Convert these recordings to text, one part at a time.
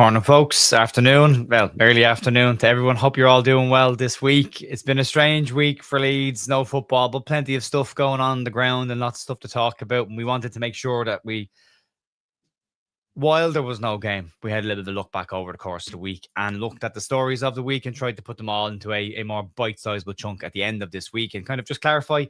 Morning, folks. Afternoon. Well, early afternoon to everyone. Hope you're all doing well this week. It's been a strange week for Leeds. No football, but plenty of stuff going on the ground and lots of stuff to talk about. And we wanted to make sure that while there was no game, we had a little bit of a look back over the course of the week and looked at the stories of the week and tried to put them all into a more bite-sizable chunk at the end of this week and kind of just clarify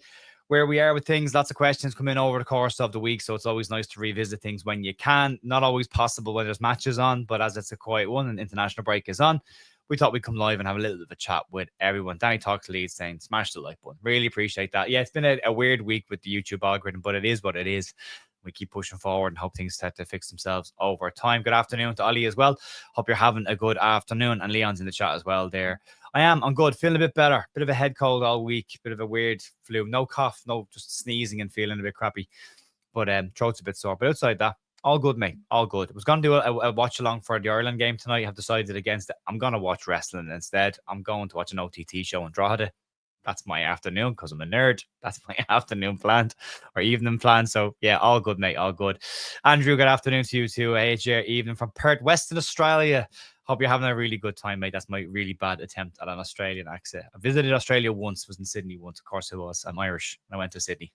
where we are with things. Lots of questions come in over the course of the week, so it's always nice to revisit things when you can. Not always possible when there's matches on, but as it's a quiet one and international break is on, we thought we'd come live and have a little bit of a chat with everyone. Danny Talks Leeds saying, smash the like button. Really appreciate that. Yeah, it's been a weird week with the YouTube algorithm, but it is what it is. We keep pushing forward and hope things start to fix themselves over time. Good afternoon to Ollie as well. Hope you're having a good afternoon. And Leon's in the chat as well there. I'm good. Feeling a bit better. Bit of a head cold all week. Bit of a weird flu. No cough. No, just sneezing and feeling a bit crappy. But throat's a bit sore. But outside that, all good, mate. All good. I was going to do a watch along for the Ireland game tonight. I've decided against it. I'm going to watch wrestling instead. I'm going to watch an OTT show in Drogheda. That's my afternoon because I'm a nerd. That's my afternoon planned or evening planned. So, yeah, all good, mate. All good. Andrew, good afternoon to you too. AJ, evening from Perth, Western Australia. Hope you're having a really good time, mate. That's my really bad attempt at an Australian accent. I visited Australia once, was in Sydney once. Of course, I was. I'm Irish. I went to Sydney.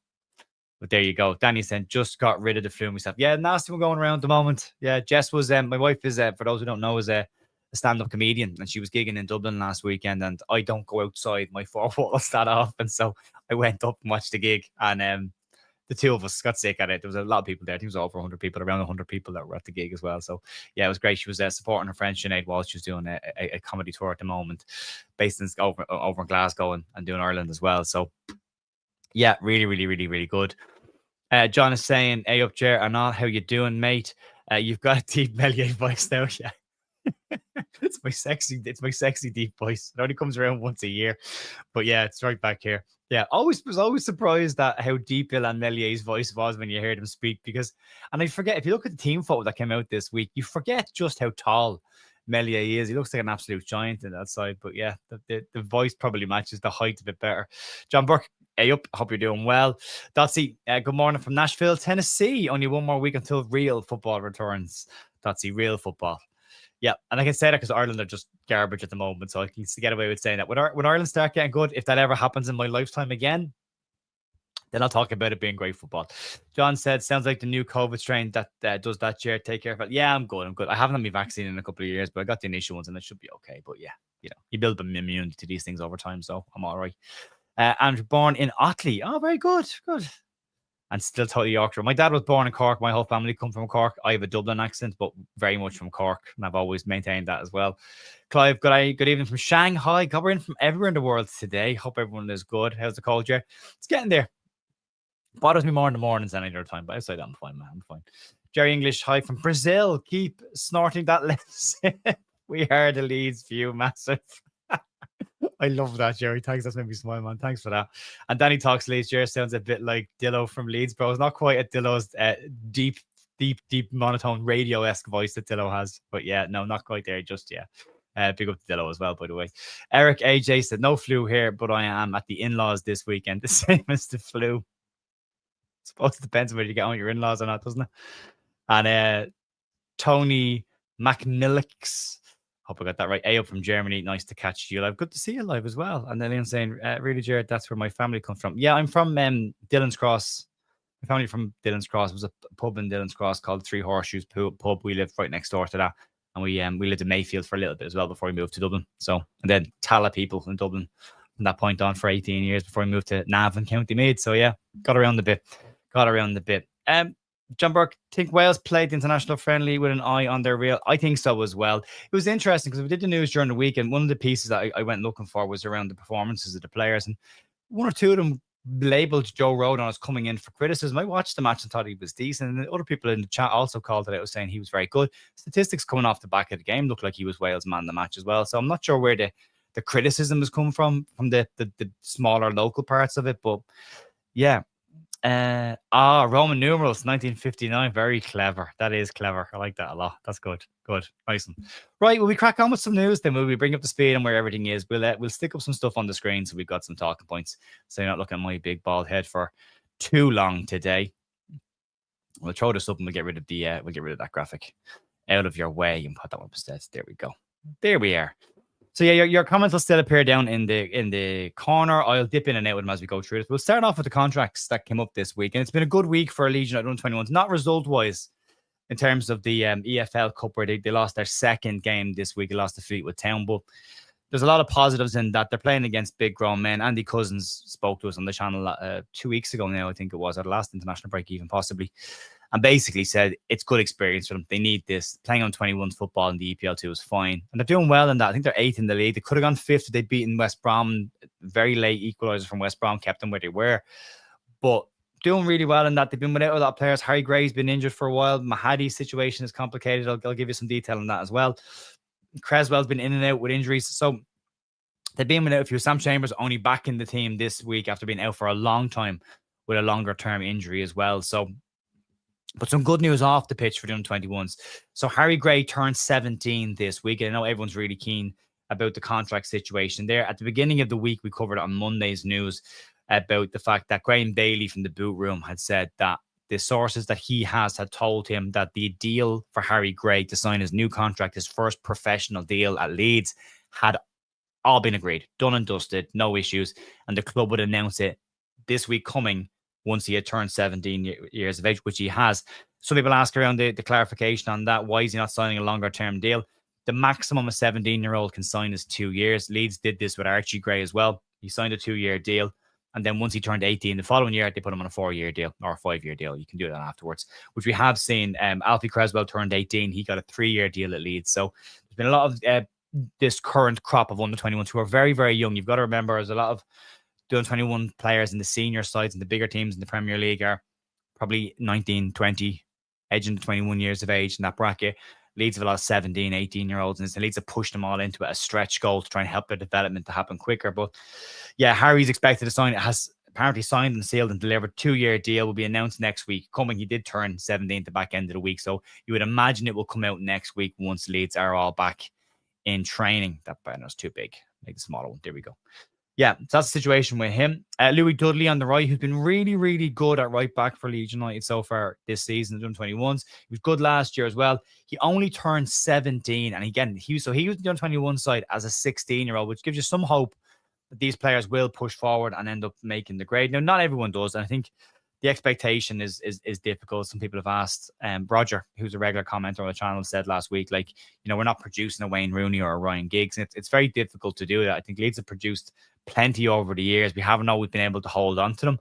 But there you go. Danny said, just got rid of the flu myself. Yeah, nasty one going around at the moment. Yeah, Jess was, my wife is, for those who don't know, is a stand-up comedian, and she was gigging in Dublin last weekend, and I don't go outside my four walls that often, so I went up and watched the gig, and the two of us got sick at it. There was a lot of people there. I think it was over 100 people, around 100 people that were at the gig as well. So yeah, it was great. She was supporting her friend Sinead Walsh. She was doing a comedy tour at the moment, based in over in Glasgow and doing Ireland as well. So yeah, really, really, really, really good. John is saying, "Hey up, Jer, and all, how you doing, mate? You've got a deep Melier voice now, yeah." It's my sexy deep voice. It only comes around once a year, but yeah, it's right back here. Yeah, was always surprised at how deep Ilan Melier's voice was when you heard him speak, and I forget, if you look at the team photo that came out this week, you forget just how tall Melier is. He looks like an absolute giant in that side, but yeah, the voice probably matches the height a bit better. John Burke, hey up, hope you're doing well. Dotsy, good morning from Nashville, Tennessee. Only one more week until real football returns. Dotsy, real football. Yeah, and I can say that because Ireland are just garbage at the moment, so I can get away with saying that. When Ireland start getting good, if that ever happens in my lifetime again, then I'll talk about it being great football. John said, sounds like the new COVID strain that does that, Chair. Take care of it. Yeah, I'm good. I haven't had my vaccine in a couple of years, but I got the initial ones and it should be okay. But yeah, you build an immunity to these things over time, so I'm all right. Andrew, born in Otley. Oh, very good. Good. And still totally Yorkshire. My dad was born in Cork. My whole family come from Cork. I have a Dublin accent, but very much from Cork, and I've always maintained that as well. Clive, good evening from Shanghai. God, we're in from everywhere in the world today. Hope everyone is good. How's the cold, Jer? It's getting there. Bothers me more in the mornings than any other time, but outside I'm fine, man. I'm fine. Jerry English, hi from Brazil. Keep snorting that less. We are the Leeds view, massive. I love that, Jerry. Thanks. That's made me smile, man. Thanks for that. And Danny Talks Leeds. Jerry sounds a bit like Dillo from Leeds, bro. It's not quite at Dillo's deep monotone radio-esque voice that Dillo has. But yeah, no, not quite there just yet. Big up to Dillo as well, by the way. Eric AJ said, no flu here, but I am at the in-laws this weekend. The same as the flu. I suppose it depends on whether you get on your in-laws or not, doesn't it? And Tony McMillix, hope I got that right. Ayo from Germany. Nice to catch you live. Good to see you live as well. And then Ian saying, really, Jared, that's where my family comes from. Yeah, I'm from Dillon's Cross. My family from Dillon's Cross. Was a pub in Dillon's Cross called Three Horseshoes Pub. We lived right next door to that. And we lived in Mayfield for a little bit as well before we moved to Dublin. So, and then Tala people in Dublin from that point on for 18 years before we moved to Navan, County Meath. So yeah, got around a bit. John Burke, think Wales played the international friendly with an eye on their real? I think so as well. It was interesting because we did the news during the week, and one of the pieces that I went looking for was around the performances of the players, and one or two of them labelled Joe Rodon as coming in for criticism. I watched the match and thought he was decent, and other people in the chat also called it out, saying he was very good. Statistics coming off the back of the game looked like he was Wales man of the match as well. So I'm not sure where the criticism has come from the smaller local parts of it, but yeah. Roman numerals 1959, very clever. That is clever. I like that a lot. That's good. Nice one. Right, will we crack on with some news then? Will we bring up the speed and where everything is? We'll stick up some stuff on the screen so we've got some talking points, so you're not looking at my big bald head for too long today. We'll throw this up and we'll get rid of that graphic. out of your way. You can put that one up instead. There we go. There we are. So yeah, your comments will still appear down in the corner. I'll dip in and out with them as we go through this. We'll start off with the contracts that came up this week, and it's been a good week for Legion at 121s. Not result wise in terms of the EFL Cup, where they lost their second game this week. They lost to Fleetwood Town, but there's a lot of positives in that. They're playing against big grown men. Andy Cousins spoke to us on the channel 2 weeks ago now, I think it was, at the last international break even possibly, and basically said it's good experience for them. They need this. Playing on 21s football in the EPL2 is fine. And they're doing well in that. I think they're 8th in the league. They could have gone 5th if they'd beaten West Brom. Very late equaliser from West Brom kept them where they were. But doing really well in that. They've been without a lot of players. Harry Gray's been injured for a while. Mahadi's situation is complicated. I'll give you some detail on that as well. Creswell's been in and out with injuries. So they've been without a few. Sam Chambers only back in the team this week after being out for a long time with a longer term injury as well. So, but some good news off the pitch for the under-21s. So Harry Gray turned 17 this week. And I know everyone's really keen about the contract situation there. At the beginning of the week, we covered it on Monday's news about the fact that Graham Bailey from the boot room had said that the sources that he has had told him that the deal for Harry Gray to sign his new contract, his first professional deal at Leeds, had all been agreed, done and dusted, no issues. And the club would announce it this week coming once he had turned 17 years of age, which he has. So people ask around the clarification on that. Why is he not signing a longer term deal? The maximum a 17-year-old can sign is 2 years. Leeds did this with Archie Gray as well. He signed a 2-year deal. And then once he turned 18, the following year, they put him on a 4-year deal or a 5-year deal. You can do that afterwards, which we have seen. Alfie Creswell turned 18. He got a 3-year deal at Leeds. So there's been a lot of this current crop of under-21s who are very, very young. You've got to remember, there's a lot of the under-21 players in the senior sides and the bigger teams in the Premier League are probably 19, 20, edging the 21 years of age in that bracket. Leeds have a lot of 17, 18-year-olds, and Leeds have pushed them all into a stretch goal to try and help their development to happen quicker. But yeah, Harry's expected to sign. It has apparently signed and sealed and delivered. 2-year deal will be announced next week. Coming, he did turn 17 at the back end of the week, so you would imagine it will come out next week once Leeds are all back in training. That banner's too big. Make the smaller one. There we go. Yeah, so that's the situation with him. Louis Dudley on the right, who's been really, really good at right back for Leeds United so far this season, the under-21s. He was good last year as well. He only turned 17, and again, he was the under-21 side as a 16-year-old, which gives you some hope that these players will push forward and end up making the grade. Now, not everyone does, and I think the expectation is difficult. Some people have asked. Roger, who's a regular commenter on the channel, said last week, like, we're not producing a Wayne Rooney or a Ryan Giggs. And it's very difficult to do that. I think Leeds have produced plenty over the years. We haven't always been able to hold on to them.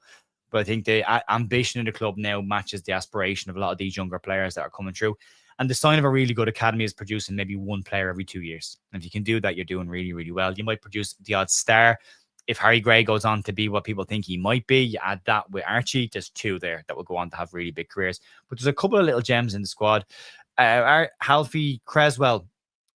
But I think the ambition in the club now matches the aspiration of a lot of these younger players that are coming through. And the sign of a really good academy is producing maybe one player every 2 years. And if you can do that, you're doing really, really well. You might produce the odd star. If Harry Gray goes on to be what people think he might be, you add that with Archie, there's 2 there that will go on to have really big careers. But there's a couple of little gems in the squad. Alfie Creswell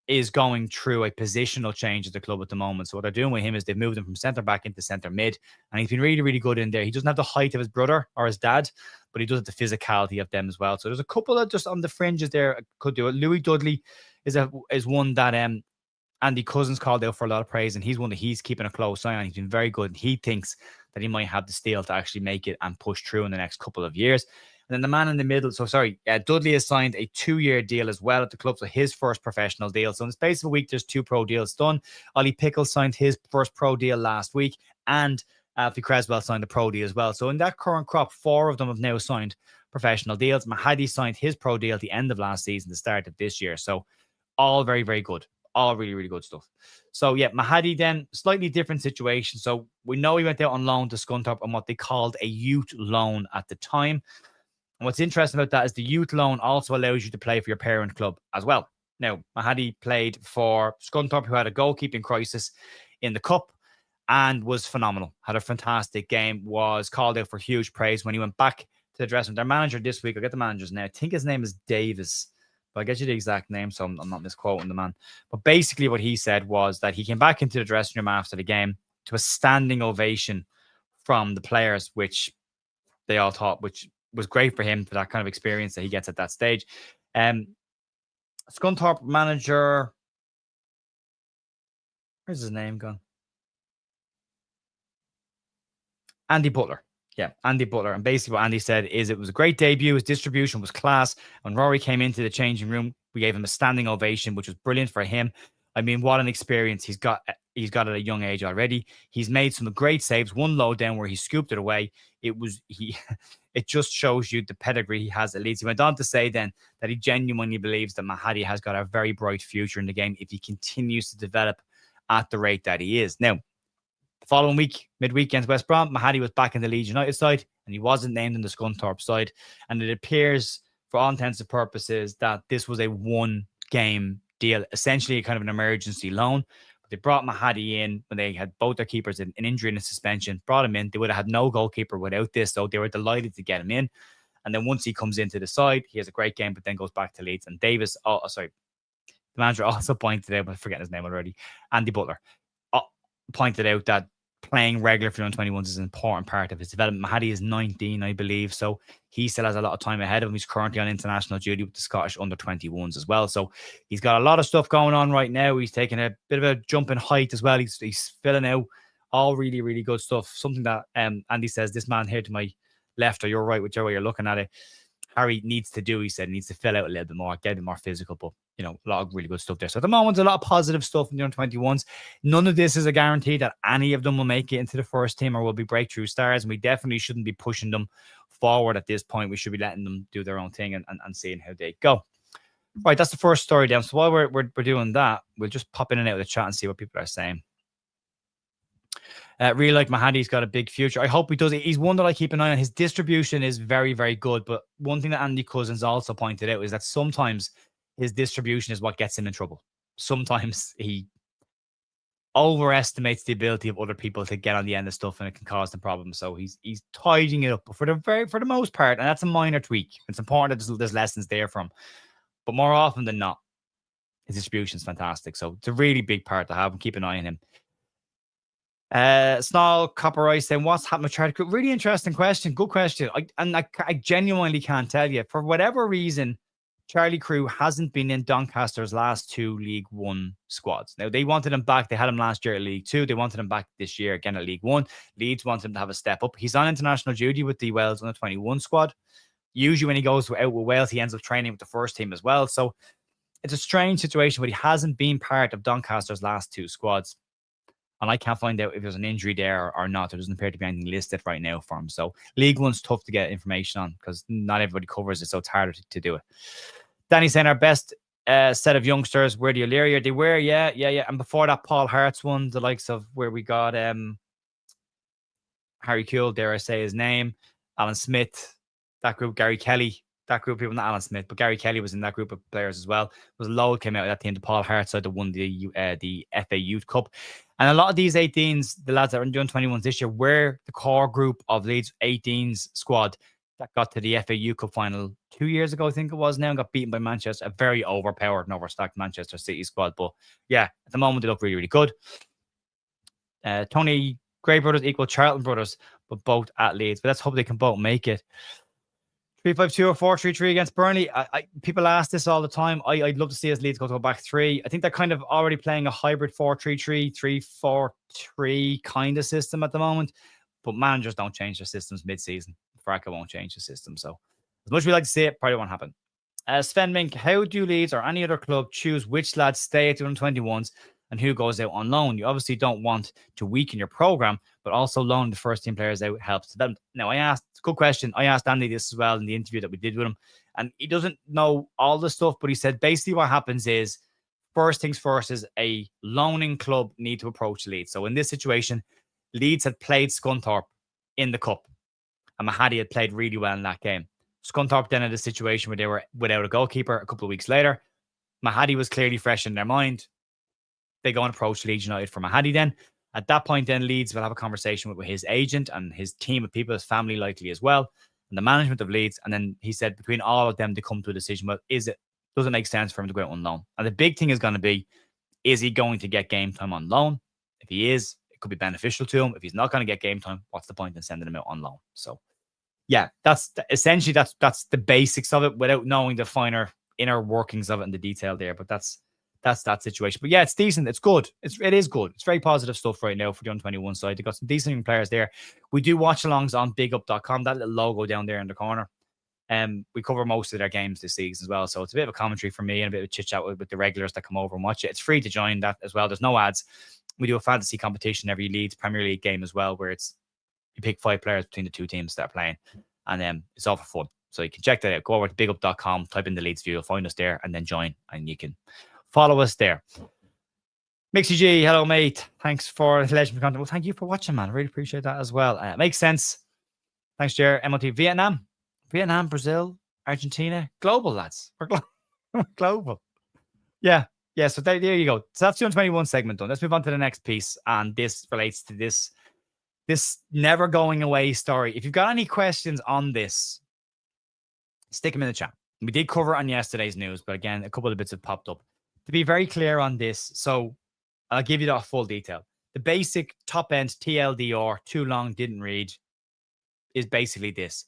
is going through a positional change at the club at the moment. So what they're doing with him is they've moved him from centre back into centre mid, and he's been really, really good in there. He doesn't have the height of his brother or his dad, but he does have the physicality of them as well. So there's a couple of just on the fringes there could do it. Louis Dudley is one that Andy Cousins called out for a lot of praise, and he's one that he's keeping a close eye on. He's been very good. He thinks that he might have the steel to actually make it and push through in the next couple of years. And then the man in the middle, Dudley has signed a 2-year deal as well at the club, so his first professional deal. So in the space of a week, there's 2 pro deals done. Ollie Pickles signed his first pro deal last week, and Alfie Creswell signed a pro deal as well. So in that current crop, 4 of them have now signed professional deals. Mahadi signed his pro deal at the end of last season, the start of this year. So all very, very good. All really, really good stuff. So yeah, Mahadi then, slightly different situation. So we know he went out on loan to Scunthorpe on what they called a youth loan at the time. And what's interesting about that is the youth loan also allows you to play for your parent club as well. Now, Mahadi played for Scunthorpe, who had a goalkeeping crisis in the cup and was phenomenal. Had a fantastic game, was called out for huge praise when he went back to the dressing room. Their manager this week, I'll get the manager's name. I think his name is Davis, but I'll get you the exact name, so I'm not misquoting the man. But basically what he said was that he came back into the dressing room after the game to a standing ovation from the players, which they all thought, which was great for him, for that kind of experience that he gets at that stage. Scunthorpe manager, where's his name gone? Andy Butler. Yeah, Andy Butler. And basically what Andy said is it was a great debut. His distribution was class. When Rory came into the changing room, We gave him a standing ovation, which was brilliant for him. I mean, what an experience he's got at a young age already. He's made some great saves, one low down where he scooped it away. It just shows you the pedigree he has at Leeds. He went on to say then that he genuinely believes that Mahadi has got a very bright future in the game if he continues to develop at the rate that he is. Now, the following week, midweek against West Brom, Mahadi was back in the Leeds United side and he wasn't named in the Scunthorpe side. And it appears, for all intents and purposes, that this was a one-game deal, essentially kind of an emergency loan. But they brought Mahadi in when they had both their keepers in injury and a suspension, brought him in. They would have had no goalkeeper without this, so they were delighted to get him in. And then once he comes into the side, he has a great game, but then goes back to Leeds. And Davis, the manager also pointed out, I'm forgetting his name already, Andy Butler, pointed out that playing regular for the under-21s is an important part of his development. Mahadi is 19, I believe, so he still has a lot of time ahead of him. He's currently on international duty with the Scottish under-21s as well, so he's got a lot of stuff going on right now. He's taking a bit of a jump in height as well. He's filling out all really, really good stuff. Something that Andy says, this man here to my left or your right, whichever way you're looking at it, Harry needs to do, he said, needs to fill out a little bit more, get a bit more physical, but a lot of really good stuff there. So at the moment, a lot of positive stuff in the under-21s. None of this is a guarantee that any of them will make it into the first team or will be breakthrough stars, and we definitely shouldn't be pushing them forward at this point. We should be letting them do their own thing and seeing how they go. Right, that's the first story down. So while we're doing that, we'll just pop in and out of the chat and see what people are saying. Really like Mahadi's got a big future. I hope he does. He's one that I keep an eye on. His distribution is very, very good. But one thing that Andy Cousins also pointed out is that sometimes his distribution is what gets him in trouble. Sometimes he overestimates the ability of other people to get on the end of stuff, and it can cause them problems. So he's tidying it up. But for the most part, and that's a minor tweak. It's important that there's lessons there from. But more often than not, his distribution is fantastic. So it's a really big part to have, and keep an eye on him. Snarl Copper Ice saying, what's happened with Charlie Crew? Really interesting question. Good question. I genuinely can't tell you. For whatever reason, Charlie Crew hasn't been in Doncaster's last 2 League One squads. Now, they wanted him back. They had him last year at League Two. They wanted him back this year again at League One. Leeds wants him to have a step up. He's on international duty with the Wales under-21 squad. Usually when he goes out with Wales, he ends up training with the first team as well. So it's a strange situation, but he hasn't been part of Doncaster's last 2 squads. And I can't find out if there's an injury there or not. There doesn't appear to be anything listed right now for him. So League One's tough to get information on because not everybody covers it, so it's harder to do it. Danny's saying our best set of youngsters were the O'Leary. They were, yeah. And before that, Paul Hart's one, the likes of where we got Harry Kuehl, dare I say his name, Alan Smith, that group, Gary Kelly, that group of people, not Alan Smith, but Gary Kelly was in that group of players as well. It was Lowell came out of that team, the Paul Hart side that won the FA Youth Cup. And a lot of these 18s, the lads that are doing 21s this year, were the core group of Leeds 18s squad that got to the FA Youth Cup final 2 years ago, I think it was now, and got beaten by Manchester, a very overpowered and overstacked Manchester City squad. But yeah, at the moment, they look really, really good. Tony Gray brothers equal Charlton brothers, but both at Leeds. But let's hope they can both make it. 3-5-2 or 4-3-3 against Burnley. People ask this all the time. I'd love to see us Leeds go to a back 3. I think they're kind of already playing a hybrid 4-3-3, 3-4-3 kind of system at the moment. But managers don't change their systems mid-season. Fracca won't change the system. So as much as we like to see it, probably won't happen. Sven Mink, how do Leeds or any other club choose which lads stay at the under-21s and who goes out on loan? You obviously don't want to weaken your program, but also loaning the first team players out helps them. Now, good question. I asked Andy this as well in the interview that we did with him, and he doesn't know all the stuff, but he said basically what happens is first things first is a loaning club need to approach Leeds. So in this situation, Leeds had played Scunthorpe in the cup, and Mahadi had played really well in that game. Scunthorpe then had a situation where they were without a goalkeeper a couple of weeks later. Mahadi was clearly fresh in their mind. They go and approach Leeds United for Mahadi then. At that point, then Leeds will have a conversation with his agent and his team of people, his family likely as well, and the management of Leeds. And then he said between all of them, they come to a decision, well, does it make sense for him to go out on loan? And the big thing is going to be, is he going to get game time on loan? If he is, it could be beneficial to him. If he's not going to get game time, what's the point in sending him out on loan? So yeah, that's essentially that's the basics of it without knowing the finer inner workings of it and the detail there. But that's that situation. But yeah, it's decent. It's good. It is good. It's very positive stuff right now for the under-21 side. They've got some decent players there. We do watch alongs on bigup.com, that little logo down there in the corner. We cover most of their games this season as well. So it's a bit of a commentary for me and a bit of a chit chat with the regulars that come over and watch it. It's free to join that as well. There's no ads. We do a fantasy competition every Leeds Premier League game as well, where it's you pick 5 players between the 2 teams that are playing, and it's all for fun. So you can check that out. Go over to bigup.com, type in the Leeds View, you'll find us there, and then join, and you can follow us there. Mixie G, hello mate. Thanks for the legendary content. Well, thank you for watching, man. I really appreciate that as well. Makes sense. Thanks, Jer. MOT, Vietnam, Brazil, Argentina, global lads. We're global. Yeah. So there you go. So that's the 221 segment done. Let's move on to the next piece, and this relates to this never going away story. If you've got any questions on this, stick them in the chat. We did cover it on yesterday's news, but again, a couple of bits have popped up. To be very clear on this, so I'll give you that full detail. The basic top end TLDR, too long, didn't read, is basically this.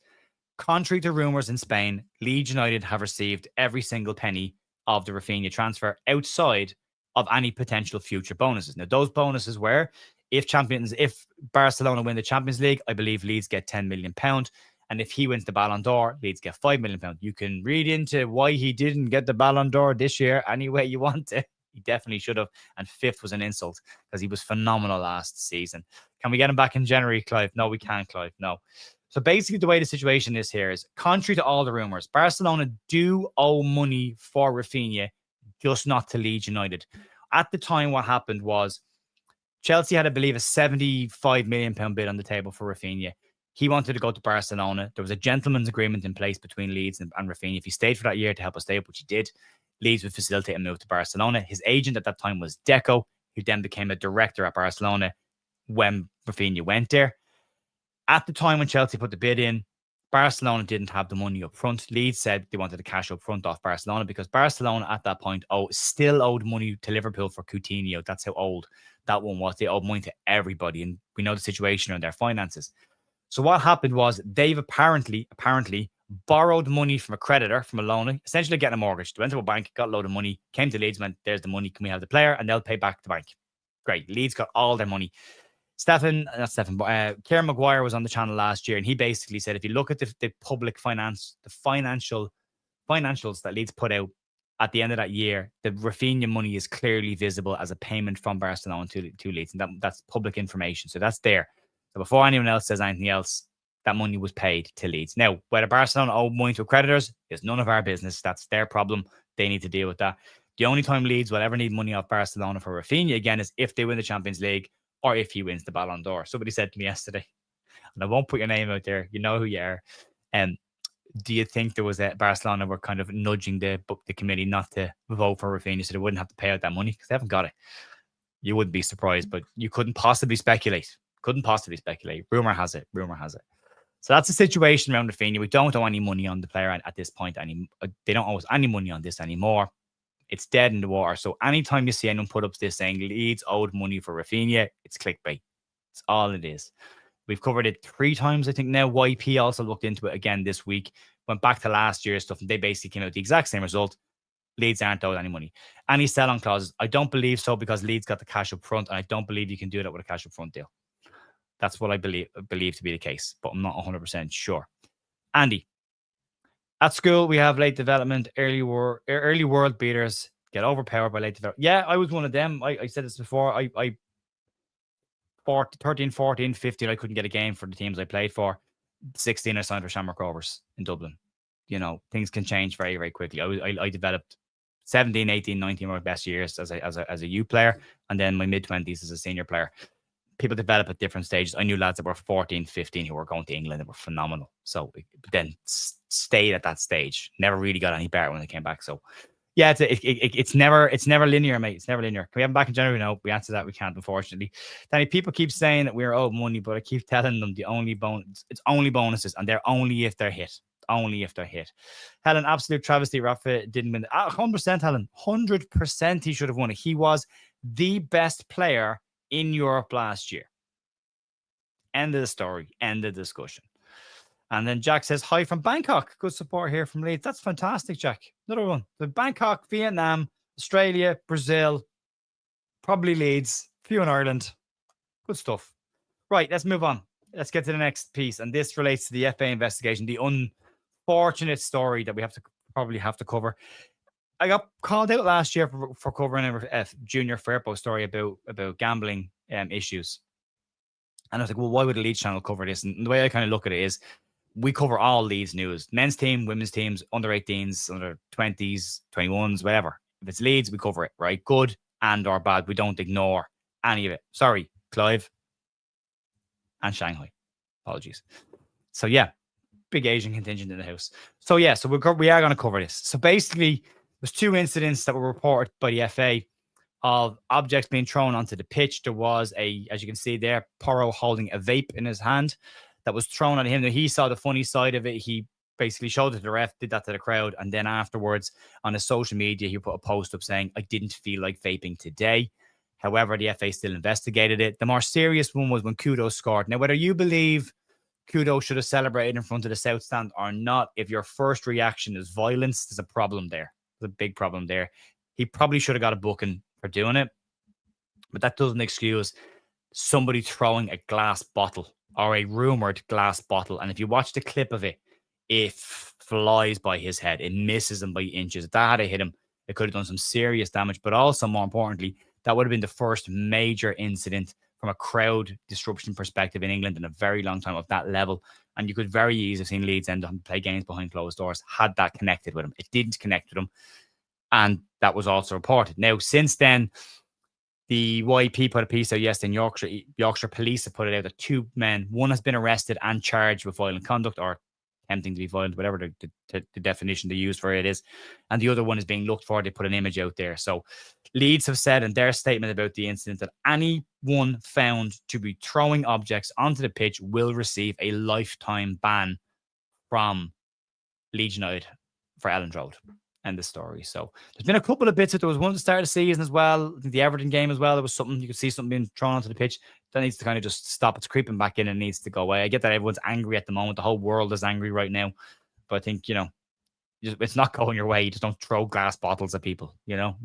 Contrary to rumours in Spain, Leeds United have received every single penny of the Raphinha transfer outside of any potential future bonuses. Now, those bonuses were if Barcelona win the Champions League, I believe Leeds get £10 million. And if he wins the Ballon d'Or, Leeds get £5 million. You can read into why he didn't get the Ballon d'Or this year any way you want to. He definitely should have. And 5th was an insult because he was phenomenal last season. Can we get him back in January, Clive? No, we can't, Clive. No. So basically the way the situation is here is, contrary to all the rumours, Barcelona do owe money for Raphinha, just not to Leeds United. At the time, what happened was Chelsea had, I believe, a £75 million bid on the table for Raphinha. He wanted to go to Barcelona. There was a gentleman's agreement in place between Leeds and Raphinha. If he stayed for that year to help us stay up, which he did, Leeds would facilitate a move to Barcelona. His agent at that time was Deco, who then became a director at Barcelona when Raphinha went there. At the time when Chelsea put the bid in, Barcelona didn't have the money up front. Leeds said they wanted the cash up front off Barcelona because Barcelona at that point still owed money to Liverpool for Coutinho. That's how old that one was. They owed money to everybody, and we know the situation around their finances. So what happened was they've apparently borrowed money from a creditor, from a loaner, essentially getting a mortgage. They went to a bank, got a load of money, came to Leeds, went, there's the money, can we have the player? And they'll pay back the bank. Great. Leeds got all their money. Kieran Maguire was on the channel last year, and he basically said, if you look at the public finance, the financials that Leeds put out at the end of that year, the Raphinha money is clearly visible as a payment from Barcelona to Leeds. And that's public information. So that's there. So before anyone else says anything else, that money was paid to Leeds. Now, whether Barcelona owe money to creditors is none of our business. That's their problem. They need to deal with that. The only time Leeds will ever need money off Barcelona for Raphinha again is if they win the Champions League or if he wins the Ballon d'Or. Somebody said to me yesterday, and I won't put your name out there, you know who you are. Do you think there was a Barcelona were kind of nudging the committee not to vote for Raphinha so they wouldn't have to pay out that money because they haven't got it? You wouldn't be surprised, but you couldn't possibly speculate. Rumor has it. So that's the situation around Raphinha. We don't owe any money on the player at this point. They don't owe us any money on this anymore. It's dead in the water. So anytime you see anyone put up this saying Leeds owed money for Raphinha, it's clickbait. It's all it is. We've covered it 3 times, I think now. YP also looked into it again this week. Went back to last year's stuff, and they basically came out with the exact same result. Leeds aren't owed any money. Any sell-on clauses? I don't believe so because Leeds got the cash up front, and I don't believe you can do that with a cash up front deal. That's what I believe to be the case, but I'm not 100% sure. Andy, at school, we have late development, early world beaters get overpowered by late development. Yeah, I was one of them. I said this before. I 13, 14, 15, I couldn't get a game for the teams I played for. 16, I signed for Shamrock Rovers in Dublin. You know, things can change very, very quickly. I developed 17, 18, 19 were my best years as a youth player, and then my mid-20s as a senior player. People develop at different stages. I knew lads that were 14, 15 who were going to England and were phenomenal. So then stayed at that stage. Never really got any better when they came back. So yeah, it's never linear, mate. It's never linear. Can we have them back in January? No, we answer that. We can't, unfortunately. Danny, people keep saying that we're owed money, but I keep telling them it's only bonuses, and they're only if they're hit. Only if they're hit. Helen, absolute travesty. Rafa didn't win. 100%, Helen. 100% he should have won it. He was the best player in Europe last year. End of the story. End of discussion. And then Jack says, hi from Bangkok. Good support here from Leeds. That's fantastic, Jack. Another one. The Bangkok, Vietnam, Australia, Brazil, probably Leeds, few in Ireland. Good stuff. Right, let's move on. Let's get to the next piece. And this relates to the FA investigation, the unfortunate story that we probably have to cover. I got called out last year for covering a Junior Firpo story about gambling issues. And I was like, well, why would the Leeds channel cover this? And the way I kind of look at it is we cover all Leeds news, men's team, women's teams, under 18s, under 20s, 21s, whatever. If it's Leeds, we cover it, right? Good and or bad. We don't ignore any of it. Sorry, Clive and Shanghai. Apologies. So yeah, big Asian contingent in the house. So yeah, so we are going to cover this. So basically, there's 2 incidents that were reported by the FA of objects being thrown onto the pitch. There was as you can see there, Porro holding a vape in his hand that was thrown at him. He saw the funny side of it. He basically showed it to the ref, did that to the crowd, and then afterwards on his social media, he put a post up saying, I didn't feel like vaping today. However, the FA still investigated it. The more serious one was when Kudo scored. Now, whether you believe Kudo should have celebrated in front of the South Stand or not, if your first reaction is violence, there's a problem there. There's a big problem there. He probably should have got a booking for doing it, but that doesn't excuse somebody throwing a glass bottle or a rumored glass bottle. And if you watch the clip of it, it flies by his head. It misses him by inches. If that had hit him, it could have done some serious damage. But also, more importantly, that would have been the first major incident from a crowd disruption perspective in England in a very long time of that level. And you could very easily have seen Leeds end up and play games behind closed doors had that connected with him. It didn't connect with him. And that was also reported. Now, since then, the YP put a piece out yesterday in Yorkshire police have put it out that 2 men, one has been arrested and charged with violent conduct or attempting to be violent, whatever the definition they use for it is. And the other one is being looked for. They put an image out there. So Leeds have said in their statement about the incident that anyone found to be throwing objects onto the pitch will receive a lifetime ban from Leeds United for Elland Road. End the story. So there's been a couple of bits. There was one at the start of the season as well. I think the Everton game as well. There was something, you could see something being thrown onto the pitch. That needs to kind of just stop. It's creeping back in and needs to go away. I get that everyone's angry at the moment. The whole world is angry right now. But I think, it's not going your way. You just don't throw glass bottles at people. You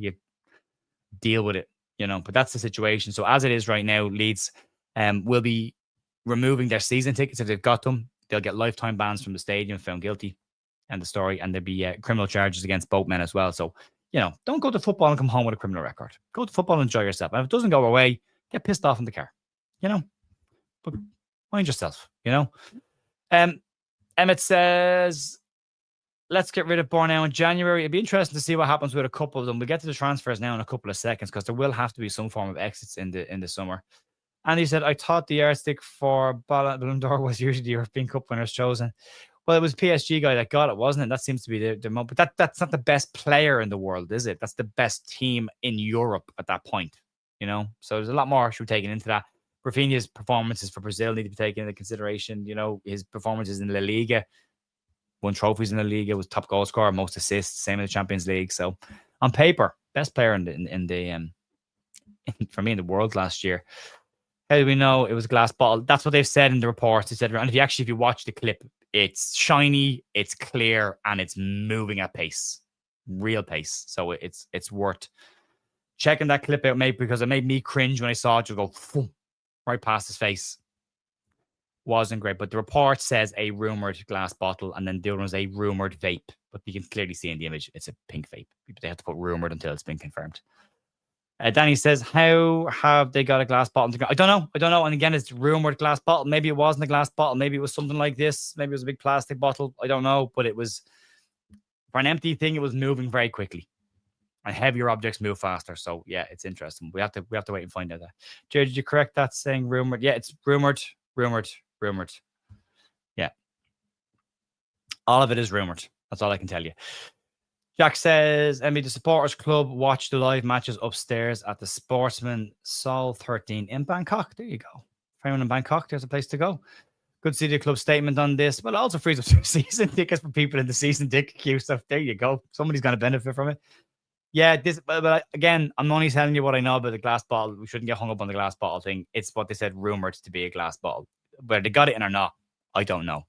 deal with it, but that's the situation. So as it is right now, Leeds will be removing their season tickets. If they've got them, they'll get lifetime bans from the stadium if found guilty. End the story. And there'd be criminal charges against both men as well. So, don't go to football and come home with a criminal record. Go to football and enjoy yourself. And if it doesn't go away, get pissed off in the car, but mind yourself, Emmett says, let's get rid of Borneo in January. It'd be interesting to see what happens with a couple of them. We'll get to the transfers now in a couple of seconds because there will have to be some form of exits in the summer. And he said, I thought the yardstick for Ballon d'Or was usually the European Cup winners chosen. Well, it was PSG guy that got it, wasn't it? That seems to be the moment. But that's not the best player in the world, is it? That's the best team in Europe at that point, So there's a lot more should be taken into that. Raphinha's performances for Brazil need to be taken into consideration. His performances in La Liga, won trophies in La Liga, was top goal scorer, most assists, same in the Champions League. So on paper, best player in the for me in the world last year. How do we know it was a glass bottle? That's what they've said in the reports. They said, and if you watch the clip, it's shiny, it's clear, and it's moving at pace, real pace. So it's worth checking that clip out, mate, because it made me cringe when I saw it just go right past his face. Wasn't great, but the report says a rumored glass bottle, and then the other one was a rumored vape. But you can clearly see in the image it's a pink vape. They have to put rumored until it's been confirmed. Danny says, how have they got a glass bottle? I don't know. And again, it's rumored glass bottle. Maybe it wasn't a glass bottle. Maybe it was something like this. Maybe it was a big plastic bottle. I don't know. But it was, for an empty thing, it was moving very quickly. And heavier objects move faster. So, yeah, it's interesting. We have to wait and find out that. Jerry, did you correct that saying rumored? Yeah, it's rumored. Yeah. All of it is rumored. That's all I can tell you. Jack says, Emmy, the supporters club watch the live matches upstairs at the Sportsman Sol 13 in Bangkok. There you go. For anyone in Bangkok, there's a place to go. Good to see the club statement on this. But it also frees up some season tickets for people in the season ticket queue stuff. There you go. Somebody's going to benefit from it. Yeah, but again, I'm only telling you what I know about the glass bottle. We shouldn't get hung up on the glass bottle thing. It's what they said rumored to be a glass bottle. Whether they got it in or not, I don't know.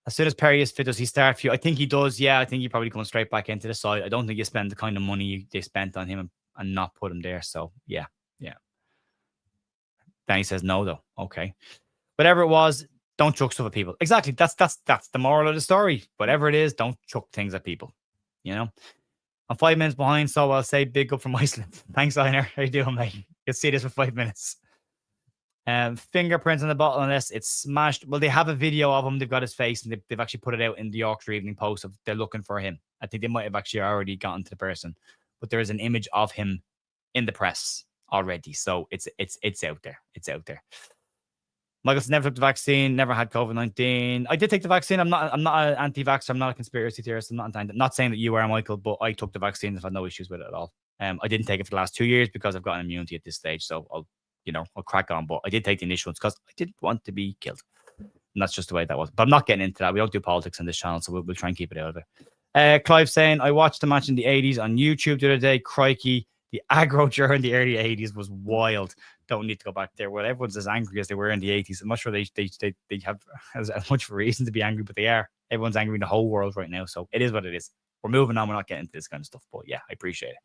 As soon as Perry is fit, does he start for you? I think he does. Yeah, I think he probably comes straight back into the side. I don't think you spend the kind of money they spent on him and not put him there. So, yeah. Danny says no, though. Okay. Whatever it was, Don't chuck stuff at people. Exactly. That's the moral of the story. Whatever it is, don't chuck things at people. You know? I'm 5 minutes behind, so I'll say big up from Iceland. Thanks, Einer. How you doing, mate? You'll see this for 5 minutes. Fingerprints on the bottle, unless it's smashed. Well, they have a video of him. They've got his face, and they've actually put it out in the Yorkshire Evening Post. They're looking for him. I think they might have actually already gotten to the person, but there is an image of him in the press already. So it's out there. It's out there. Michael's never took the vaccine, never had COVID-19. I did take the vaccine. I'm not an anti-vaxxer. I'm not a conspiracy theorist. I'm not saying that you are, Michael, but I took the vaccine. I've had no issues with it at all. I didn't take it for the last 2 years because I've got an immunity at this stage. So I'll crack on. But I did take the initial ones because I didn't want to be killed. And that's just the way that was. But I'm not getting into that. We don't do politics on this channel, so we'll try and keep it out of it. Clive saying, I watched the match in the 80s on YouTube the other day. Crikey, the aggro during the early 80s was wild. Don't need to go back there. Well, everyone's as angry as they were in the 80s. I'm not sure they have as much reason to be angry, but they are. Everyone's angry in the whole world right now. So it is what it is. We're moving on. We're not getting into this kind of stuff. But yeah, I appreciate it.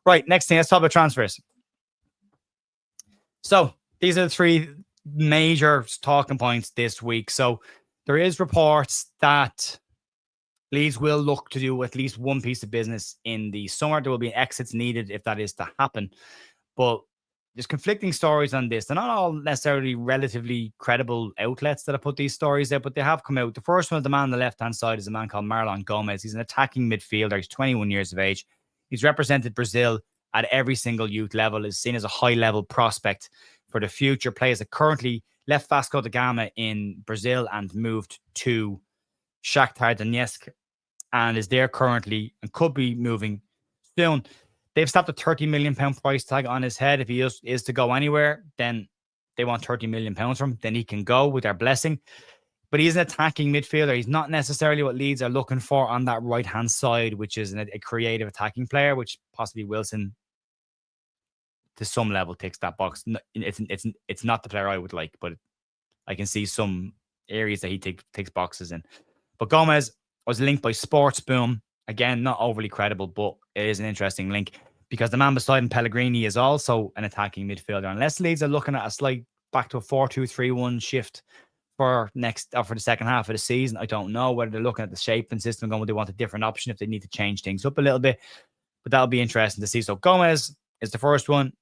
Right, next thing. Let's talk about transfers. So these are the three major talking points this week. So there is reports that Leeds will look to do at least one piece of business in the summer. There will be exits needed if that is to happen. But there's conflicting stories on this. They're not all necessarily relatively credible outlets that have put these stories out, but they have come out. The first one, the man on the left-hand side, is a man called Marlon Gomez. He's an attacking midfielder. He's 21 years of age. He's represented Brazil at every single youth level, is seen as a high-level prospect for the future. Players that currently left Vasco da Gama in Brazil and moved to Shakhtar Donetsk and is there currently and could be moving soon. They've slapped a £30 million price tag on his head. If he is to go anywhere, then they want £30 million from him. Then he can go with their blessing. But he's an attacking midfielder. He's not necessarily what Leeds are looking for on that right-hand side, which is a creative attacking player, which possibly Wilson, to some level, ticks that box. It's not the player I would like, but I can see some areas that he ticks boxes in. But Gomez was linked by Sports Boom. Again, not overly credible, but it is an interesting link because the man beside him, Pellegrini, is also an attacking midfielder. Unless Leeds are looking at a slight back to a 4-2-3-1 shift for the second half of the season, I don't know whether they're looking at the shape and system going, they want a different option if they need to change things up a little bit. But that'll be interesting to see. So Gomez is the first one.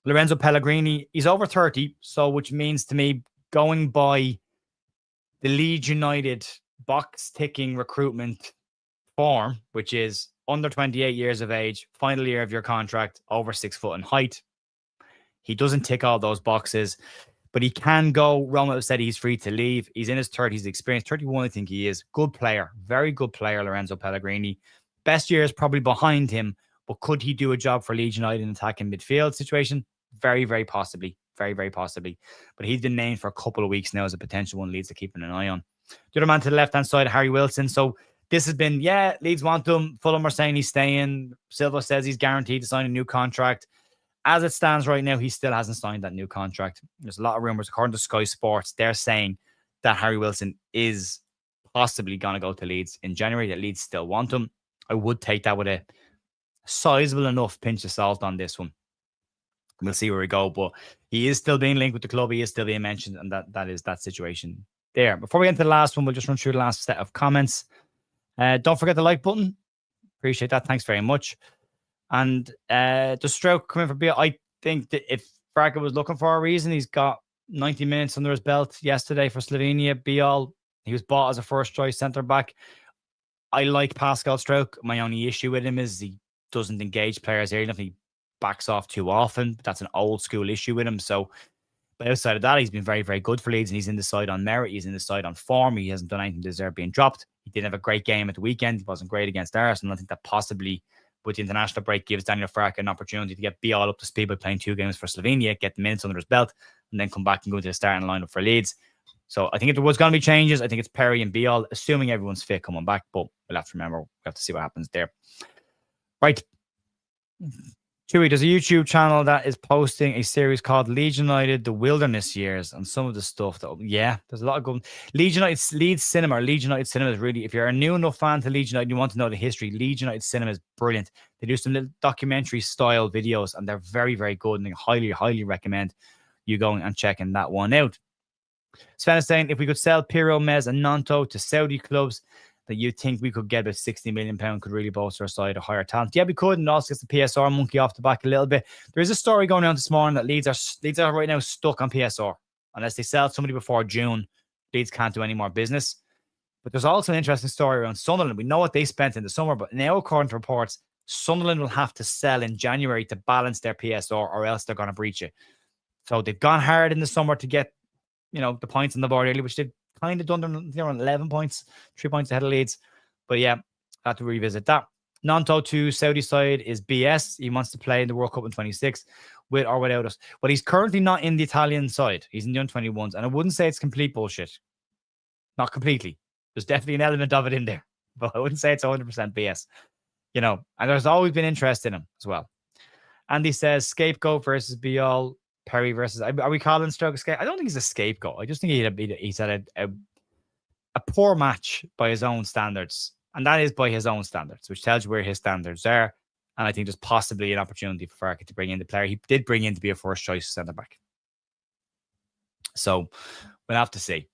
Lorenzo Pellegrini, he's over 30, so which means to me, going by the Leeds United box-ticking recruitment form, which is under 28 years of age, final year of your contract, over 6 foot in height. He doesn't tick all those boxes, but he can go. Roma said he's free to leave. He's in his 30s, experience 31, I think he is. Good player, very good player, Lorenzo Pellegrini. Best year is probably behind him, but could he do a job for Leeds United in attacking midfield situation? Very, very possibly. Very, very possibly. But he's been named for a couple of weeks now as a potential one Leeds are keeping an eye on. The other man to the left-hand side, Harry Wilson. So this has been, Leeds want him. Fulham are saying he's staying. Silva says he's guaranteed to sign a new contract. As it stands right now, he still hasn't signed that new contract. There's a lot of rumors. According to Sky Sports, they're saying that Harry Wilson is possibly going to go to Leeds in January, that Leeds still want him. I would take that with a sizable enough pinch of salt on this one. We'll see where we go, but he is still being linked with the club. He is still being mentioned, and that is that situation there. Before we get into the last one, we'll just run through the last set of comments. Don't forget the like button. Appreciate that. Thanks very much. And the stroke coming for Bill. I think that if Braga was looking for a reason, he's got 90 minutes under his belt yesterday for Slovenia. Bial, he was bought as a first choice centre back. I like Pascal Stroke. My only issue with him is he doesn't engage players early enough. He backs off too often. But that's an old school issue with him. So, but outside of that, he's been very, very good for Leeds, and he's in the side on merit. He's in the side on form. He hasn't done anything to deserve being dropped. He didn't have a great game at the weekend. He wasn't great against Arsenal. I think that possibly with the international break gives Daniel Farke an opportunity to get Bial up to speed by playing 2 games for Slovenia, get the minutes under his belt, and then come back and go to the starting lineup for Leeds. So I think if there was going to be changes, I think it's Perry and Bial, assuming everyone's fit coming back. But we'll have to remember, we have to see what happens there. Right. Chewy, there's a YouTube channel that is posting a series called Leeds United, The Wilderness Years, and some of the stuff that, there's a lot of good. Leeds United Cinema is really, if you're a new enough fan to Leeds United, you want to know the history, Leeds United Cinema is brilliant. They do some little documentary style videos, and they're very, very good, and I highly, highly recommend you going and checking that one out. Sven is saying, if we could sell Pirro, Mez, and Nanto to Saudi clubs, that you think we could get about £60 million could really bolster our side of higher talent. Yeah, we could, and also gets the PSR monkey off the back a little bit. There is a story going on this morning that Leeds are right now stuck on PSR. Unless they sell somebody before June, Leeds can't do any more business. But there's also an interesting story around Sunderland. We know what they spent in the summer, but now, according to reports, Sunderland will have to sell in January to balance their PSR, or else they're going to breach it. So they've gone hard in the summer to get, the points on the board early, which they've kind of done them, 11 points, 3 points ahead of Leeds. But yeah, I have to revisit that. Nanto to Saudi side is BS. He wants to play in the World Cup in 26 with or without us. But he's currently not in the Italian side. He's in the under-21s. And I wouldn't say it's complete bullshit. Not completely. There's definitely an element of it in there. But I wouldn't say it's 100% BS. And there's always been interest in him as well. Andy says, scapegoat versus Bial, Perry versus... Are we calling Stroke a scapegoat? I don't think he's a scapegoat. I just think he's had a poor match by his own standards. And that is by his own standards, which tells you where his standards are. And I think there's possibly an opportunity for Farke to bring in the player he did bring in to be a first choice centre back. So we'll have to see.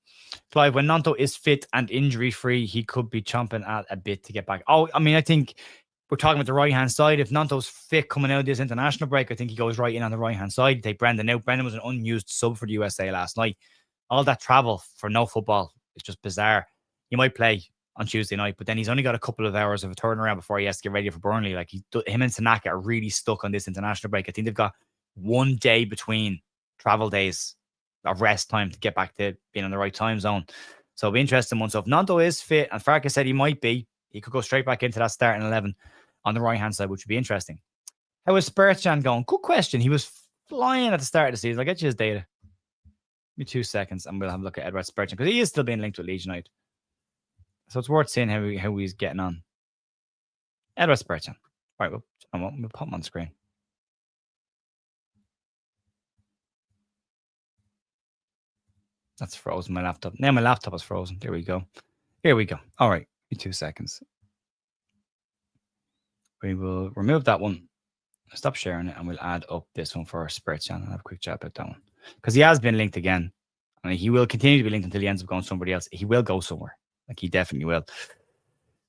Clive, when Nanto is fit and injury free, he could be chomping at a bit to get back. Oh, I mean, I think we're talking about the right hand side. If Nanto's fit coming out of this international break, I think he goes right in on the right hand side. Take Brendan out. Brendan was an unused sub for the USA last night. All that travel for no football is just bizarre. He might play on Tuesday night, but then he's only got a couple of hours of a turnaround before he has to get ready for Burnley. Like him and Tanaka are really stuck on this international break. I think they've got 1 day between travel days of rest time to get back to being on the right time zone. So it'll be interesting one. So if Nanto is fit, and Farke said he might be, he could go straight back into that starting 11 on the right hand side, which would be interesting. How is Spurtjan going? Good question. He was flying at the start of the season. I'll get you his data. Give me 2 seconds and we'll have a look at Edward Spurtjan, because he is still being linked with Leeds United. So it's worth seeing how he's getting on. Edward Spurtjan. All right, we'll put him on screen. That's frozen, my laptop. Now my laptop is frozen. There we go. Here we go. All right, give me 2 seconds. We will remove that one. Stop sharing it, and we'll add up this one for Spurtjan and have a quick chat about that one. Because he has been linked again. I mean, he will continue to be linked until he ends up going somebody else. He will go somewhere. Like, he definitely will.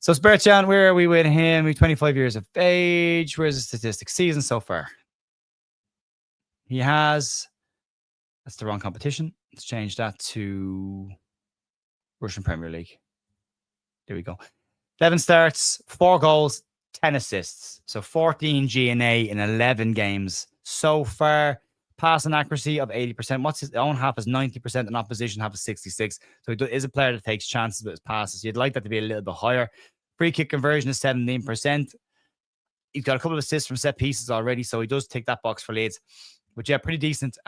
So, Spurtjan, where are we with him? He's 25 years of age. Where's the statistics? Season so far. He has... That's the wrong competition. Let's change that to Russian Premier League. There we go. 11 starts, 4 goals, 10 assists. So 14 G&A in 11 games so far. Passing accuracy of 80%. What's his own half is 90%, and opposition half is 66%. So he is a player that takes chances with his passes. You'd like that to be a little bit higher. Free kick conversion is 17%. He's got a couple of assists from set pieces already, so he does tick that box for Leeds. But yeah, pretty decent.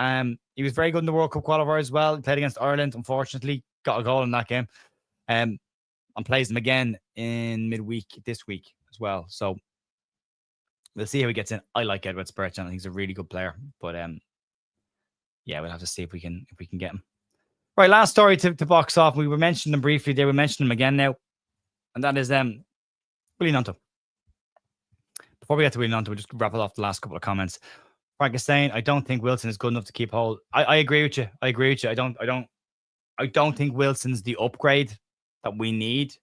He was very good in the World Cup qualifier as well. He played against Ireland, unfortunately. Got a goal in that game. And plays them again in midweek this week as well. So we'll see how he gets in. I like Edward Spurtjan. I think he's a really good player. But yeah, we'll have to see if we can get him. Right, last story to box off. We were mentioning them briefly there. We mentioned them again now. And that is Willie Nanto. Before we get to Willie Nanto, we'll just wrap it off the last couple of comments. Frank is saying, I don't think Wilson is good enough to keep hold. I agree with you. I don't think Wilson's the upgrade that we need.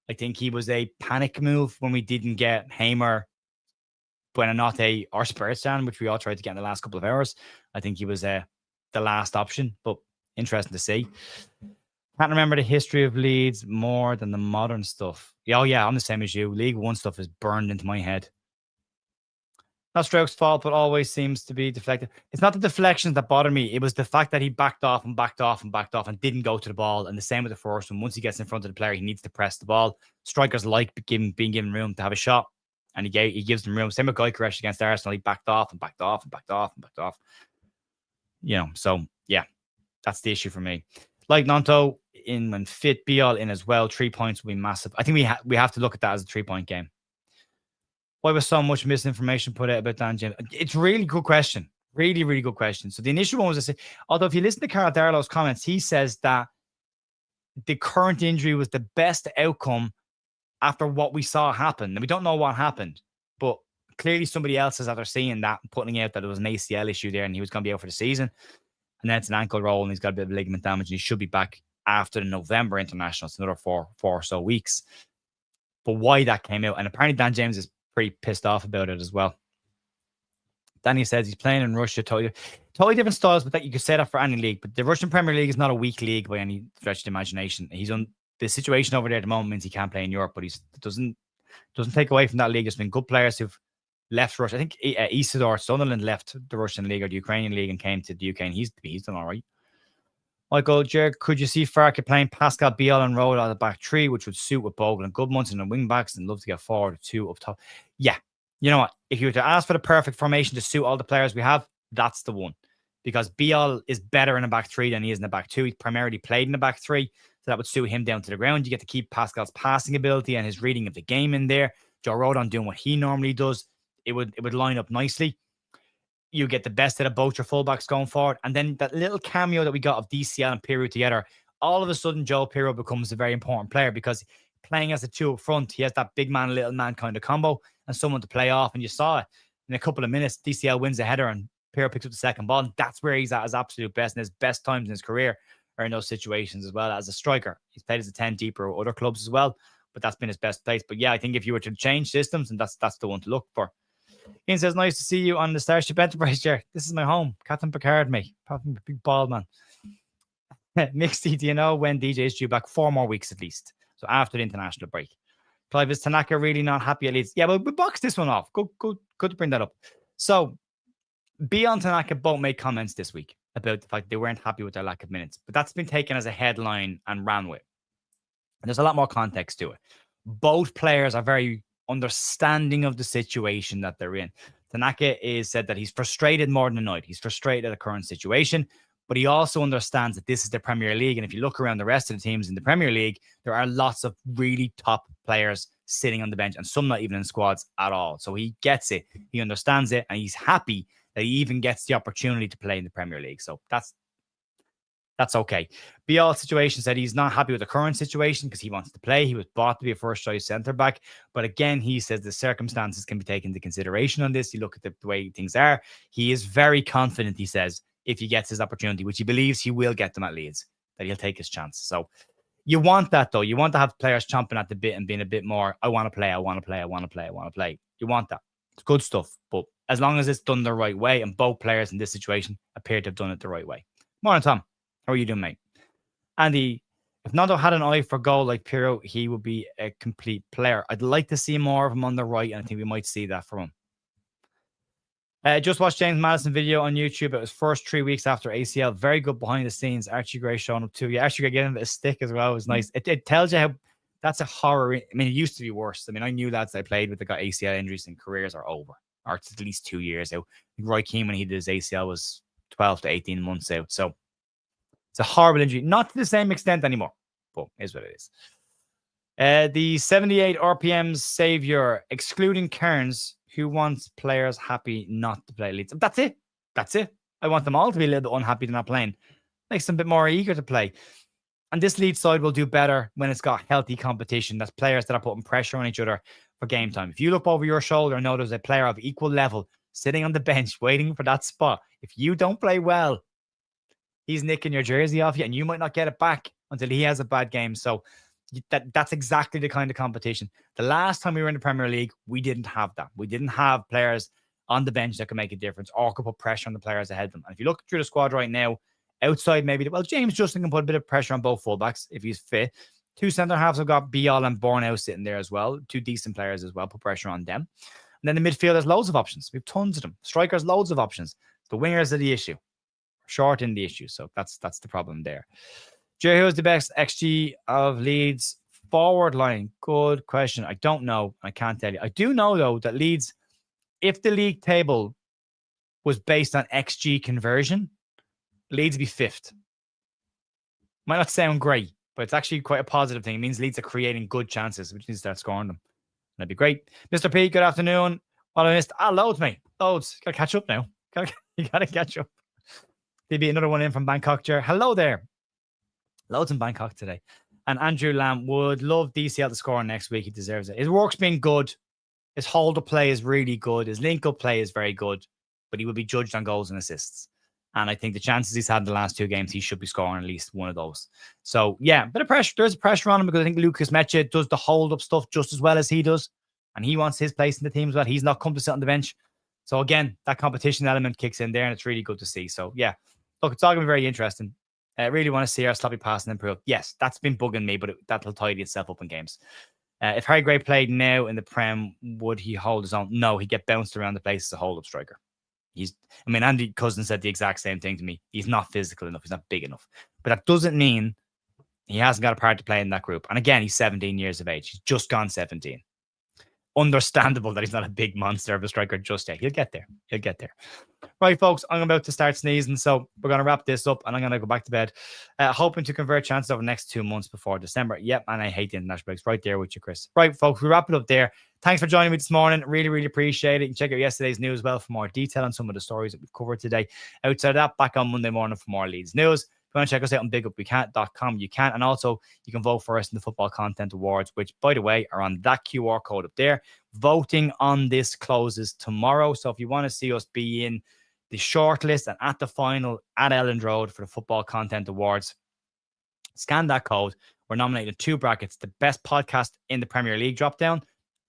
I think he was a panic move when we didn't get Hamer, Buonanotte, or Spurtjan, which we all tried to get in the last couple of hours. I think he was the last option, but interesting to see. Can't remember the history of Leeds more than the modern stuff. Oh yeah, I'm the same as you. League One stuff is burned into my head. Not Stroke's fault, but always seems to be deflected. It's not the deflections that bother me. It was the fact that he backed off and didn't go to the ball. And the same with the first one. Once he gets in front of the player, he needs to press the ball. Strikers like being given room to have a shot, and he gives them room. Same with Gyökeres against Arsenal. He backed off. So yeah, that's the issue for me. Like Nanto, when fit, be all in as well. 3 points will be massive. I think we have to look at that as a 3-point game. Why was so much misinformation put out about Dan James? It's a really good question. Really, really good question. So the initial one was, although if you listen to Carl Darlow's comments, he says that the current injury was the best outcome after what we saw happen. And we don't know what happened, but clearly somebody else is after seeing that and putting out that it was an ACL issue there and he was going to be out for the season. and then it's an ankle roll, and he's got a bit of ligament damage, and he should be back after the November international. It's another four or so weeks. But why that came out, and apparently Dan James is pretty pissed off about it as well. Danny says he's playing in Russia, totally different styles, but that you could say that for any league. But the Russian Premier League is not a weak league by any stretch of the imagination. He's on the situation over there at the moment means he can't play in Europe, but he doesn't take away from that league. There's been good players who've left Russia. I think Isidore Sunderland left the Russian league or the Ukrainian league and came to the UK, and he's done all right. Michael, Jared, could you see Farke playing Pascal Biel and Roll out of the back three, which would suit with Bogle and Goodmunson and wing backs, and love to get forward two up top? Yeah. You know what? If you were to ask for the perfect formation to suit all the players we have, that's the one. Because Biel is better in a back three than he is in a back two. He primarily played in a back three, so that would suit him down to the ground. You get to keep Pascal's passing ability and his reading of the game in there. Joe Rodon doing what he normally does. It would line up nicely. You get the best out of both your fullbacks going forward. And then that little cameo that we got of DCL and Pirou together, all of a sudden Joe Pirou becomes a very important player because playing as a two up front, he has that big man, little man kind of combo and someone to play off. And you saw it in a couple of minutes. DCL wins a header and Pirou picks up the second ball. And that's where he's at his absolute best, and his best times in his career are in those situations as well as a striker. He's played as a 10 deeper or other clubs as well, but that's been his best place. But yeah, I think if you were to change systems, and that's the one to look for. Ian says, nice to see you on the Starship Enterprise chair. This is my home. Captain Picard, me. Big bald man. Mixty, do you know when DJ is due back? 4 more weeks at least. So after the international break. Clive, is Tanaka really not happy at Leeds? Yeah, but we boxed this one off. Good to bring that up. So, Biel and Tanaka both made comments this week about the fact they weren't happy with their lack of minutes. But that's been taken as a headline and ran with. And there's a lot more context to it. Both players are very understanding of the situation that they're in. Tanaka is said that he's frustrated more than annoyed. He's frustrated at the current situation, but he also understands that this is the Premier League. And if you look around the rest of the teams in the Premier League, there are lots of really top players sitting on the bench and some not even in squads at all. So he gets it. He understands it. And he's happy that he even gets the opportunity to play in the Premier League. So that's okay. Biel's situation said he's not happy with the current situation because he wants to play. He was bought to be a first-choice centre-back. But again, he says the circumstances can be taken into consideration on this. You look at the way things are. He is very confident, he says, if he gets his opportunity, which he believes he will get them at Leeds, that he'll take his chance. So you want that, though. You want to have players chomping at the bit and being a bit more, I want to play, I want to play, I want to play, I want to play. You want that. It's good stuff. But as long as it's done the right way, and both players in this situation appear to have done it the right way. Morning, Tom. How are you doing, mate? Andy, if Nando had an eye for goal like Pirou, he would be a complete player. I'd like to see more of him on the right, and I think we might see that from him. Just watched James Madison video on YouTube. It was first 3 weeks after ACL. Very good behind the scenes. Archie Gray showing up too. Yeah, Archie Gray getting a stick as well. It was nice. It tells you how that's a horror. I mean, it used to be worse. I mean, I knew lads that I played with that got ACL injuries and careers are over. Or it's at least 2 years out. Roy Keane, when he did his ACL, was 12 to 18 months out. So it's a horrible injury. Not to the same extent anymore, but is what it is. The 78 RPM savior, excluding Kearns, who wants players happy not to play Leeds. That's it. That's it. I want them all to be a little bit unhappy they're not playing. Makes them a bit more eager to play. And this Leeds side will do better when it's got healthy competition. That's players that are putting pressure on each other for game time. If you look over your shoulder and know there's a player of equal level sitting on the bench waiting for that spot, if you don't play well, he's nicking your jersey off you and you might not get it back until he has a bad game. So that's exactly the kind of competition. The last time we were in the Premier League, we didn't have that. We didn't have players on the bench that could make a difference or could put pressure on the players ahead of them. And if you look through the squad right now, outside maybe, well, James Justin can put a bit of pressure on both fullbacks if he's fit. 2 centre-halves have got Biel and Bornau sitting there as well. 2 decent players as well, put pressure on them. And then the midfield, there's loads of options. We have tons of them. Strikers, loads of options. The wingers are the issue. Short in the issue. So that's the problem there. Jerry, who is the best XG of Leeds forward line? Good question. I don't know. I can't tell you. I do know, though, that Leeds, if the league table was based on XG conversion, Leeds would be 5th. Might not sound great, but it's actually quite a positive thing. It means Leeds are creating good chances, which needs to start scoring them. That'd be great. Mr. P, good afternoon. What I missed? Loads, mate. Loads. Got to catch up now. You got to catch up. There'd be another one in from Bangkok. Hello there. Loads in Bangkok today. And Andrew Lamb would love DCL to score next week. He deserves it. His work's been good. His hold-up play is really good. His link-up play is very good. But he will be judged on goals and assists. And I think the chances he's had in the last 2 games, he should be scoring at least one of those. So, yeah, bit of pressure. There's pressure on him because I think Lucas Mecha does the hold-up stuff just as well as he does. And he wants his place in the team as well. He's not come to sit on the bench. So, again, that competition element kicks in there, and it's really good to see. So, yeah, look, it's all going to be very interesting. I really want to see our sloppy passing improve. Yes, that's been bugging me, but that'll tidy itself up in games. If Harry Gray played now in the Prem, would he hold his own? No, he'd get bounced around the place as a hold-up striker. Andy Cousin said the exact same thing to me. He's not physical enough. He's not big enough. But that doesn't mean he hasn't got a part to play in that group. And again, he's 17 years of age. He's just gone 17. Understandable that he's not a big monster of a striker just yet. He'll get there. He'll get there. Right, folks, I'm about to start sneezing, so we're going to wrap this up, and I'm going to go back to bed, hoping to convert chances over the next 2 months before December. Yep, and I hate the international breaks. Right there with you, Chris. Right, folks, we wrap it up there. Thanks for joining me this morning. Really, really appreciate it. You can check out yesterday's news as well for more detail on some of the stories that we've covered today. Outside of that, back on Monday morning for more Leeds news. If you want to check us out on bigupwecan't.com, you can. And also, you can vote for us in the Football Content Awards, which, by the way, are on that QR code up there. Voting on this closes tomorrow. So if you want to see us be in the shortlist and at the final at Elland Road for the Football Content Awards, scan that code. We're nominated 2 brackets. The best podcast in the Premier League drop down.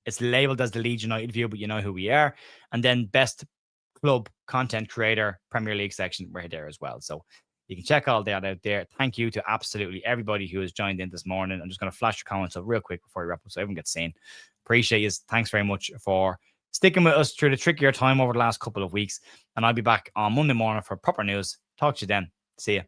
It's labeled as the Leeds United view, but you know who we are. And then best club content creator Premier League section, we're there as well. So you can check all that out there. Thank you to absolutely everybody who has joined in this morning. I'm just going to flash your comments up real quick before we wrap up so everyone gets seen. Appreciate you. Thanks very much for sticking with us through the trickier time over the last couple of weeks. And I'll be back on Monday morning for proper news. Talk to you then. See you.